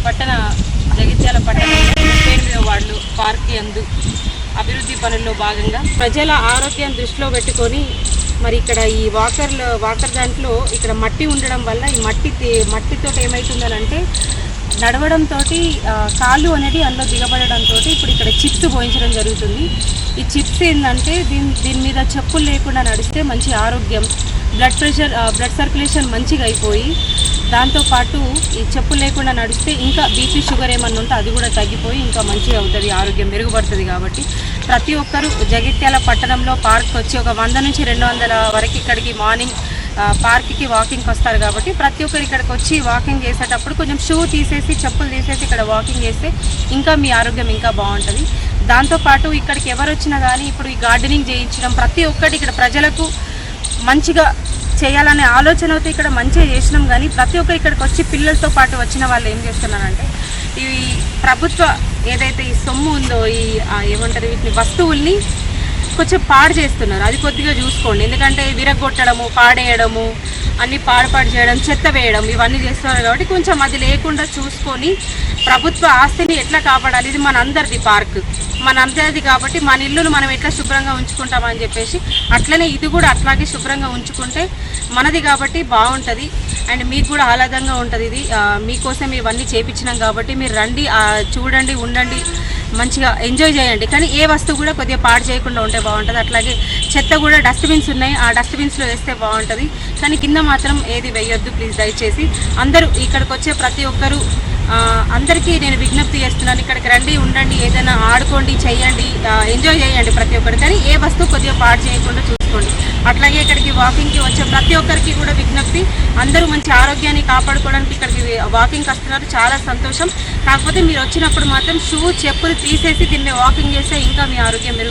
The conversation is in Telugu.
పట్టణ జగిత్యాల పట్టణంలో 38వ వార్డులో పార్క్ యందు అభివృద్ధి పనుల్లో భాగంగా ప్రజల ఆరోగ్యం దృష్టిలో పెట్టుకొని మరి ఇక్కడ ఈ వాకర్ దాంట్లో ఇక్కడ మట్టి ఉండడం వల్ల ఈ మట్టితో ఏమవుతుందనంటే నడవడంతో కాళ్ళు అనేది అందులో దిగబడడంతో ఇప్పుడు ఇక్కడ చిప్స్ పోయించడం జరుగుతుంది. ఈ చిప్స్ ఏంటంటే దీని మీద చెప్పులు లేకుండా నడిస్తే మంచి ఆరోగ్యం, బ్లడ్ సర్క్యులేషన్ మంచిగా అయిపోయి దాంతోపాటు ఈ చెప్పులు లేకుండా నడిస్తే ఇంకా బీపీ షుగర్ ఏమన్నా ఉంటే అది కూడా తగ్గిపోయి ఇంకా మంచిగా అవుతుంది, ఆరోగ్యం మెరుగుపడుతుంది. కాబట్టి ప్రతి ఒక్కరూ జగిత్యాల పట్టణంలో పార్క్ వచ్చి ఒక 100 నుంచి 200 వరకు ఇక్కడికి మార్నింగ్ పార్క్కి వాకింగ్కి వస్తారు. కాబట్టి ప్రతి ఒక్కరు ఇక్కడికి వచ్చి వాకింగ్ చేసేటప్పుడు కొంచెం షూ తీసేసి చెప్పులు తీసేసి ఇక్కడ వాకింగ్ చేస్తే ఇంకా మీ ఆరోగ్యం ఇంకా బాగుంటుంది. దాంతోపాటు ఇక్కడికి ఎవరు వచ్చినా కానీ ఇప్పుడు ఈ గార్డెనింగ్ చేయించడం ప్రతి ఒక్కటి ఇక్కడ ప్రజలకు మంచిగా చేయాలనే ఆలోచనతో ఇక్కడ మంచిగా చేసినాం. కానీ ప్రతి ఒక్కరు ఇక్కడికి వచ్చి పిల్లలతో పాటు వచ్చిన వాళ్ళు ఏం చేస్తున్నారంటే ఈ ప్రభుత్వ ఏదైతే ఈ సొమ్ము ఉందో ఈ ఏమంటారు వీటిని వస్తువుల్ని కొంచెం పాడు చేస్తున్నారు. అది కొద్దిగా చూసుకోండి. ఎందుకంటే విరగొట్టడము, పాడేయడము, అన్నీ పాడు చేయడం, చెత్త వేయడం ఇవన్నీ చేస్తున్నారు. కాబట్టి కొంచెం అది లేకుండా చూసుకొని ప్రభుత్వ ఆస్తిని ఎట్లా కాపాడాలి, ఇది మన అందరిది పార్క్ మన అందరిది కాబట్టి మన ఇల్లును మనం ఎట్లా శుభ్రంగా ఉంచుకుంటామని చెప్పేసి అట్లనే ఇది కూడా అట్లాగే శుభ్రంగా ఉంచుకుంటే మనది కాబట్టి బాగుంటుంది అండ్ మీకు కూడా ఆహ్లాదంగా ఉంటుంది. ఇది మీకోసం ఇవన్నీ చేపించినాం కాబట్టి మీరు రండి, చూడండి, ఉండండి, మంచిగా ఎంజాయ్ చేయండి. కానీ ఏ వస్తువు కూడా కొద్దిగా పాడు చేయకుండా ఉంటే బాగుంటుంది. అట్లాగే చెత్త కూడా డస్ట్బిన్స్ ఉన్నాయి, ఆ డస్ట్బిన్స్లో వేస్తే బాగుంటుంది. కానీ కింద మాత్రం ఏది వేయొద్దు ప్లీజ్. దయచేసి అందరూ ఇక్కడికి వచ్చే ప్రతి ఒక్కరూ అందరికీ నేను విజ్ఞప్తి చేస్తున్నాను, ఇక్కడికి రండి, ఉండండి, ఏదైనా ఆడుకోండి, చెయ్యండి, ఎంజాయ్ చేయండి ప్రతి ఒక్కరు. కానీ ఏ వస్తువు కొద్దిగా పాడు చేయకుండా చూసుకోండి. అట్లాగే ఇక్కడికి వాకింగ్కి వచ్చే ప్రతి ఒక్కరికి కూడా విజ్ఞప్తి, అందరూ మంచి ఆరోగ్యాన్ని కాపాడుకోవడానికి ఇక్కడికి వాకింగ్కి వస్తున్నారు, చాలా సంతోషం. కాకపోతే మీరు వచ్చినప్పుడు మాత్రం షూ చెప్పులు తీసేసి దీన్ని వాకింగ్ చేస్తే ఇంకా మీ ఆరోగ్యం